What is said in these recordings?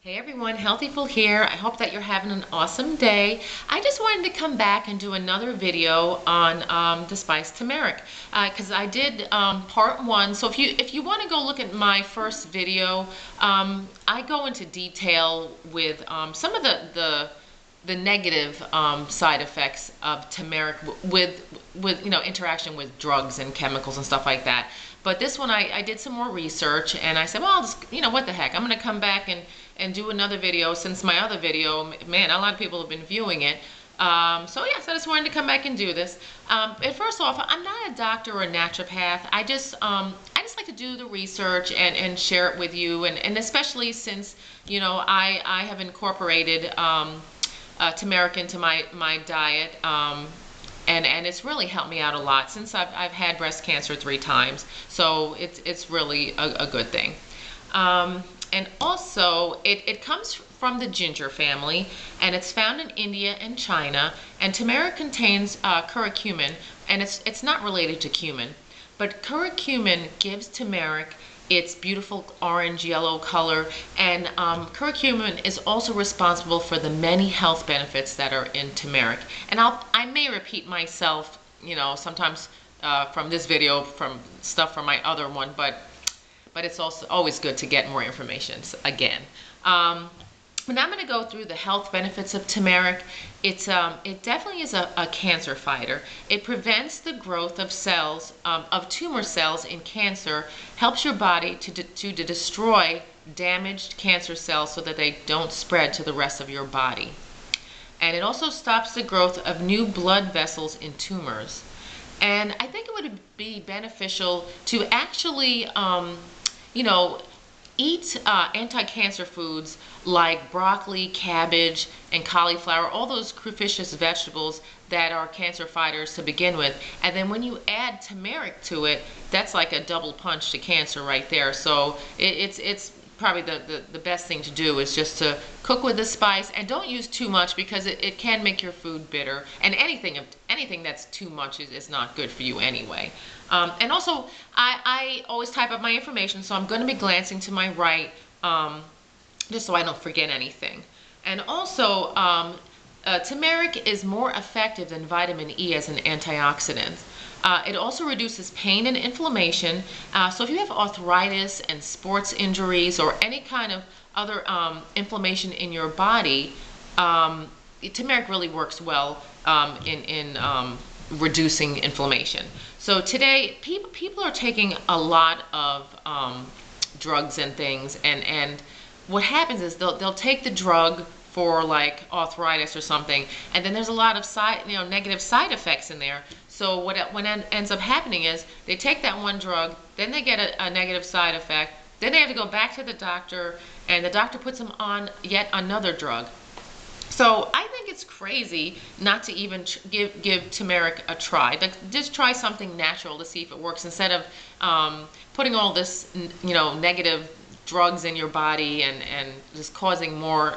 Hey everyone, Healthyful here. I hope that you're having an awesome day. I just wanted to come back and do another video on the spice turmeric because I did part one. So if you want to go look at my first video, I go into detail with some of the negative side effects of turmeric with interaction with drugs and chemicals and stuff like that. But this one I did some more research and I said, well, I'll just, what the heck, I'm going to come back and do another video since my other video, man, a lot of people have been viewing it. So yes, I just wanted to come back and do this. And first off, I'm not a doctor or a naturopath. I just like to do the research and share it with you, and especially since I have incorporated turmeric into my diet, and it's really helped me out a lot since I've had breast cancer 3 times. So it's really a good thing. And also, it comes from the ginger family, and it's found in India and China. And turmeric contains curcumin, and it's not related to cumin, but curcumin gives turmeric its beautiful orange-yellow color, and curcumin is also responsible for the many health benefits that are in turmeric. And I may repeat myself, sometimes from this video, from stuff from my other one, but it's also always good to get more information again. And I'm going to go through the health benefits of turmeric. It definitely is a cancer fighter. It prevents the growth of cells, of tumor cells in cancer, helps your body to destroy damaged cancer cells so that they don't spread to the rest of your body. And it also stops the growth of new blood vessels in tumors. And I think it would be beneficial to actually eat anti-cancer foods like broccoli, cabbage, and cauliflower, all those cruciferous vegetables that are cancer fighters to begin with. And then when you add turmeric to it, that's like a double punch to cancer right there. So it's probably the best thing to do is just to cook with the spice, and don't use too much because it can make your food bitter, and anything that's too much is not good for you anyway. And also I always type up my information, so I'm going to be glancing to my right just so I don't forget anything. And also turmeric is more effective than vitamin E as an antioxidant. It also reduces pain and inflammation. So if you have arthritis and sports injuries or any kind of other inflammation in your body, turmeric really works well in reducing inflammation. So today, people are taking a lot of drugs and things, and what happens is they'll take the drug for like arthritis or something, and then there's a lot of negative side effects in there. So what ends up happening is they take that one drug, then they get a negative side effect, then they have to go back to the doctor, and the doctor puts them on yet another drug. So I think it's crazy not to even give turmeric a try. Just try something natural to see if it works, instead of putting all this negative drugs in your body and just causing more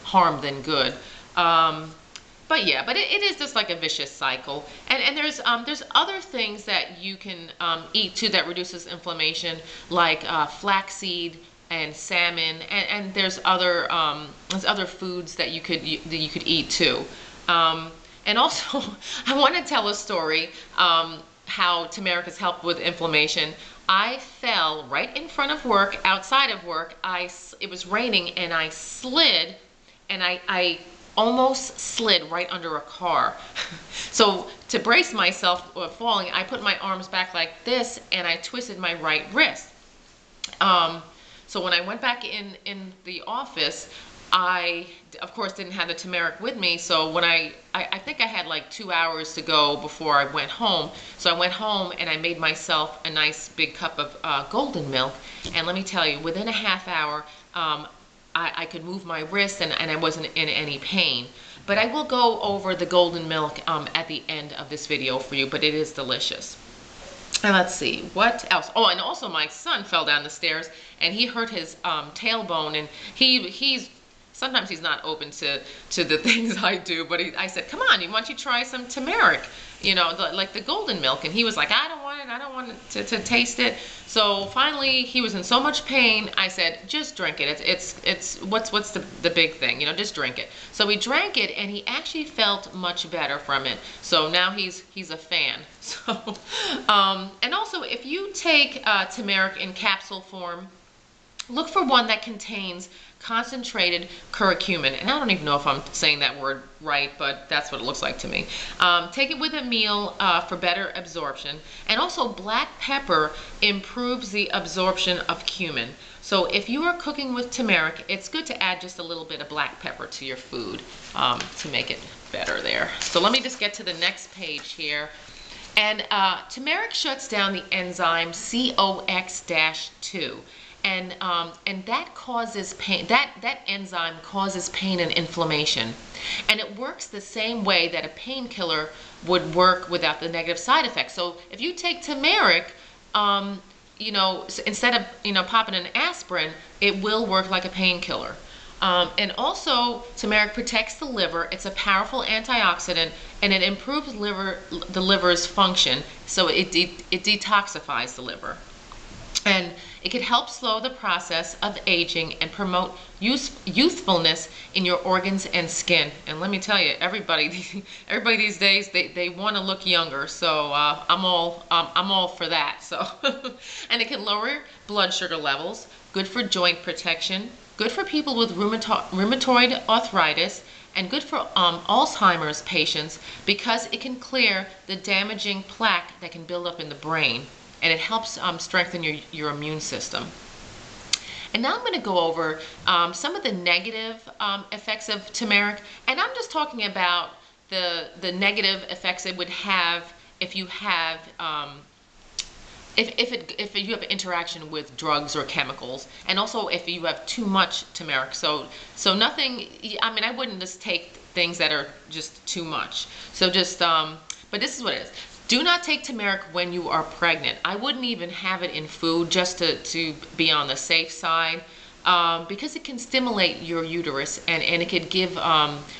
harm than good. But yeah, it is just like a vicious cycle. And there's other things that you can eat too that reduces inflammation, like flaxseed and salmon, and there's other foods that you could eat too. And also, I want to tell a story how turmeric has helped with inflammation. I fell right in front of work, outside of work. It was raining, and I slid, and I almost slid right under a car. So to brace myself falling, I put my arms back like this, and I twisted my right wrist. So when I went back in the office, I of course didn't have the turmeric with me. So when I think I had like 2 hours to go before I went home. So I went home and I made myself a nice big cup of golden milk. And let me tell you, within a half hour, I could move my wrist, and I wasn't in any pain. But I will go over the golden milk at the end of this video for you, but it is delicious. And let's see, what else? Oh, and also my son fell down the stairs, and he hurt his tailbone, and sometimes he's not open to the things I do, but I said, come on, why don't you try some turmeric, like the golden milk? And he was like, I don't want it, I don't want to taste it. So finally, he was in so much pain. I said, just drink it. It's what's the big thing, you know? Just drink it. So he drank it, and he actually felt much better from it. So now he's a fan. So, and also, if you take turmeric in capsule form, look for one that contains concentrated curcumin. And I don't even know if I'm saying that word right, but that's what it looks like to me. Take it with a meal for better absorption. And also, black pepper improves the absorption of cumin. So if you are cooking with turmeric, it's good to add just a little bit of black pepper to your food to make it better there. So let me just get to the next page here. And turmeric shuts down the enzyme COX-2. And that causes pain. That enzyme causes pain and inflammation, and it works the same way that a painkiller would work without the negative side effects. So if you take turmeric, you know, instead of popping an aspirin, it will work like a painkiller. And also, turmeric protects the liver. It's a powerful antioxidant, and it improves the liver's function. So it detoxifies the liver. And it can help slow the process of aging and promote youthfulness in your organs and skin. And let me tell you, everybody these days, they want to look younger. So I'm all for that. So, and it can lower blood sugar levels. Good for joint protection. Good for people with rheumatoid arthritis. And good for Alzheimer's patients because it can clear the damaging plaque that can build up in the brain. And it helps strengthen your immune system. And now I'm going to go over some of the negative effects of turmeric. And I'm just talking about the negative effects it would have if you have if you have interaction with drugs or chemicals, and also if you have too much turmeric. So nothing. I mean, I wouldn't just take things that are just too much. So just but this is what it is. Do not take turmeric when you are pregnant. I wouldn't even have it in food just to be on the safe side because it can stimulate your uterus and it could give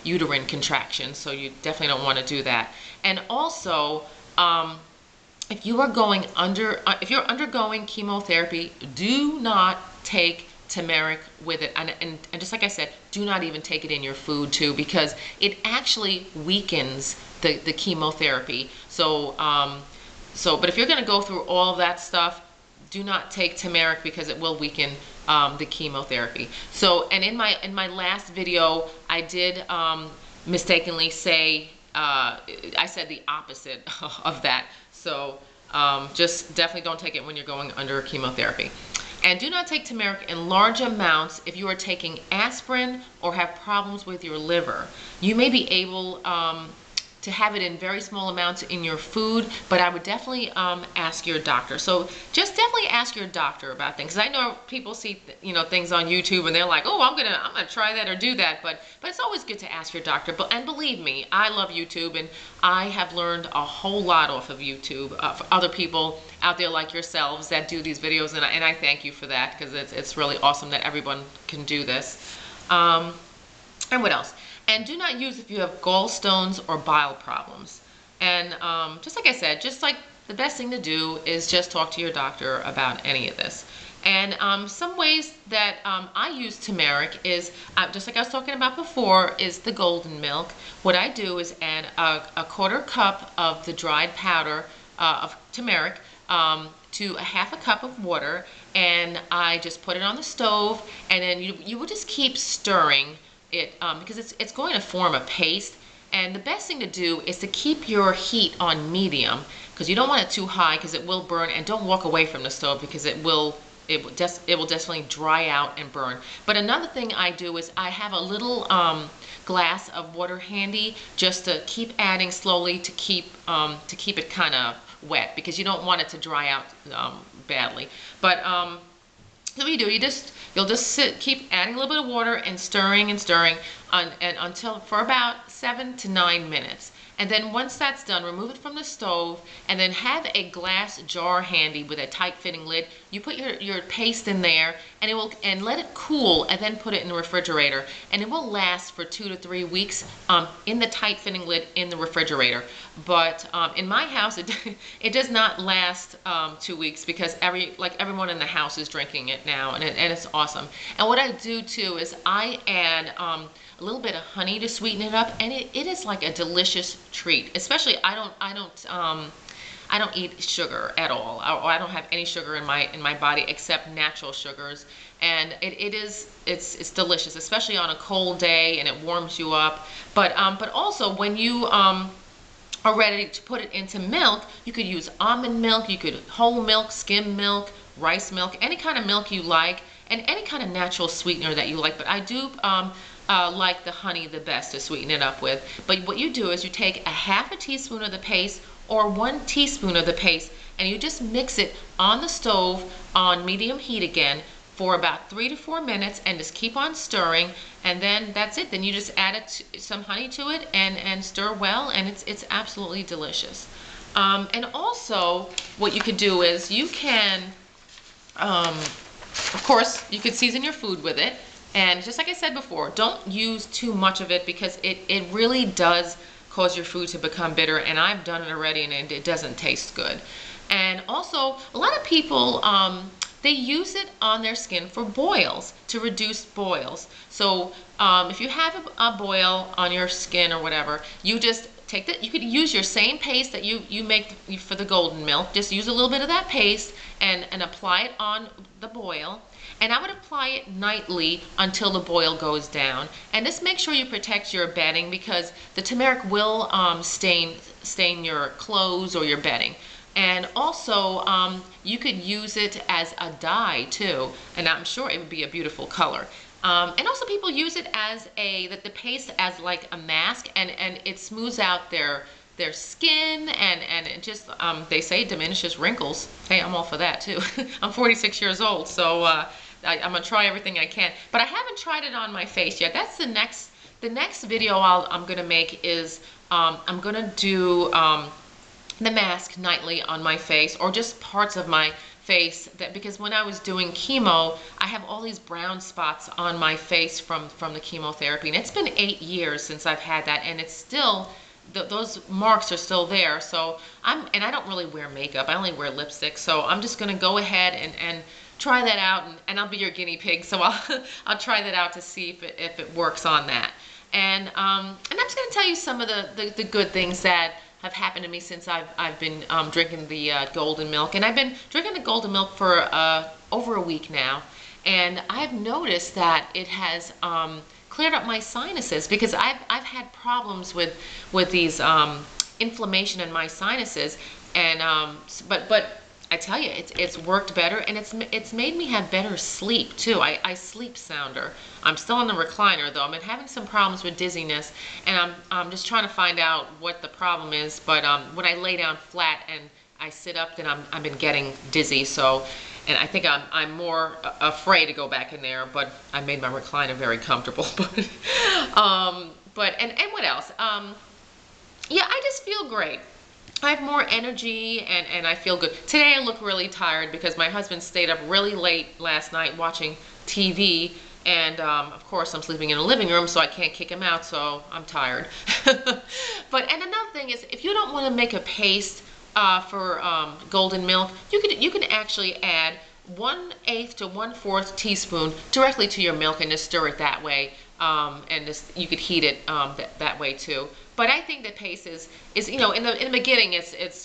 uterine contractions. So you definitely don't want to do that. And also, if you are if you're undergoing chemotherapy, do not take turmeric with it. And just like I said, do not even take it in your food too, because it actually weakens the chemotherapy. So, but if you're going to go through all of that stuff, do not take turmeric because it will weaken the chemotherapy. So, and in my last video, I did mistakenly say I said the opposite of that. So, just definitely don't take it when you're going under chemotherapy. And do not take turmeric in large amounts if you are taking aspirin or have problems with your liver. You may be able to have it in very small amounts in your food, but I would definitely ask your doctor. So just definitely ask your doctor about things. 'Cause I know people see things on YouTube and they're like, oh, I'm gonna try that or do that, but it's always good to ask your doctor. And believe me, I love YouTube, and I have learned a whole lot off of YouTube for other people out there like yourselves that do these videos, and I thank you for that, because it's really awesome that everyone can do this. And what else? And do not use if you have gallstones or bile problems. And just like I said, just like the best thing to do is just talk to your doctor about any of this. And some ways that I use turmeric is, just like I was talking about before, is the golden milk. What I do is add a quarter cup of the dried powder of turmeric to a half a cup of water, and I just put it on the stove, and then you will just keep stirring it because it's going to form a paste. And the best thing to do is to keep your heat on medium, because you don't want it too high because it will burn. And don't walk away from the stove because it will definitely dry out and burn. But another thing I do is I have a little glass of water handy, just to keep adding slowly to keep it kind of wet, because you don't want it to dry out badly. But so what you do, you'll just keep adding a little bit of water and stirring and until for about 7 to 9 minutes. And then once that's done, remove it from the stove, and then have a glass jar handy with a tight fitting lid. You put your paste in there, and let it cool, and then put it in the refrigerator, and it will last for 2 to 3 weeks in the tight fitting lid in the refrigerator. But in my house, it does not last 2 weeks, because everyone in the house is drinking it now, and it's awesome. And what I do too is I add a little bit of honey to sweeten it up, and it is like a delicious treat. Especially I don't eat sugar at all. I don't have any sugar in my body except natural sugars, and it's delicious, especially on a cold day, and it warms you up. But also when you are ready to put it into milk, you could use almond milk, you could whole milk, skim milk, rice milk, any kind of milk you like, and any kind of natural sweetener that you like. But I do like the honey the best to sweeten it up with. But what you do is you take a half a teaspoon of the paste or 1 teaspoon of the paste, and you just mix it on the stove on medium heat again for about 3 to 4 minutes, and just keep on stirring, and then that's it. Then you just add some honey to it and stir well, and it's absolutely delicious. And also what you could do is you can of course you could season your food with it, and just like I said before, don't use too much of it, because it really does cause your food to become bitter, and I've done it already, and it doesn't taste good. And also a lot of people they use it on their skin for boils, to reduce boils. So if you have a boil on your skin or whatever, you just take that. You could use your same paste that you make for the golden milk. Just use a little bit of that paste and apply it on the boil. And I would apply it nightly until the boil goes down. And just make sure you protect your bedding, because the turmeric will stain your clothes or your bedding. And also you could use it as a dye too, and I'm sure it would be a beautiful color. And also people use it as the paste as like a mask, and it smooths out their skin, and it just they say diminishes wrinkles. Hey, I'm all for that too. I'm 46 years old, so I'm gonna try everything I can, but I haven't tried it on my face yet. That's the next video I'm gonna make. Is I'm gonna do the mask nightly on my face, or just parts of my face, because when I was doing chemo, I have all these brown spots on my face from the chemotherapy, and it's been 8 years since I've had that, and it's still, those marks are still there. So and I don't really wear makeup, I only wear lipstick, so I'm just gonna go ahead and try that out, and I'll be your guinea pig. So I'll try that out to see if it works on that. And I'm just gonna tell you some of the good things that have happened to me since I've been drinking the golden milk. And I've been drinking the golden milk for over a week now, and I've noticed that it has cleared up my sinuses, because I've had problems with these inflammation in my sinuses, and but I tell you, it's worked better, and it's made me have better sleep too. I sleep sounder. I'm still in the recliner though. I've been having some problems with dizziness, and I'm just trying to find out what the problem is. But when I lay down flat and I sit up, then I've been getting dizzy. So, and I think I'm more afraid to go back in there. But I made my recliner very comfortable. But what else? Yeah, I just feel great. I have more energy, and I feel good. Today I look really tired because my husband stayed up really late last night watching TV, and of course I'm sleeping in the living room, so I can't kick him out, so I'm tired. And another thing is, if you don't want to make a paste for golden milk, you can actually add 1/8 to 1/4 teaspoon directly to your milk, and just stir it that way, and just you could heat it that way too. But I think that paste is in the beginning it's it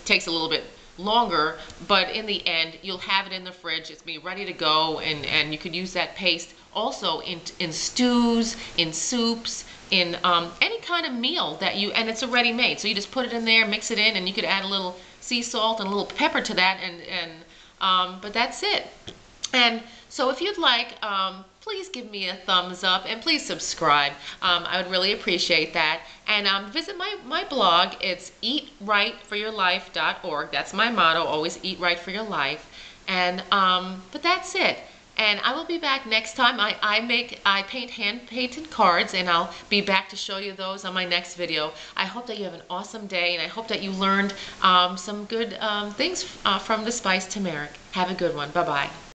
takes a little bit longer, but in the end you'll have it in the fridge. It's be ready to go, and you could use that paste also in stews, in soups, in any kind of meal that and it's already made. So you just put it in there, mix it in, and you could add a little sea salt and a little pepper to that, but that's it. And so if you'd like, please give me a thumbs up, and please subscribe. I would really appreciate that. And visit my blog. It's eatrightforyourlife.org. That's my motto, always eat right for your life. And but that's it. And I will be back next time. I paint hand painted cards, and I'll be back to show you those on my next video. I hope that you have an awesome day, and I hope that you learned some good things from the spice turmeric. Have a good one. Bye bye.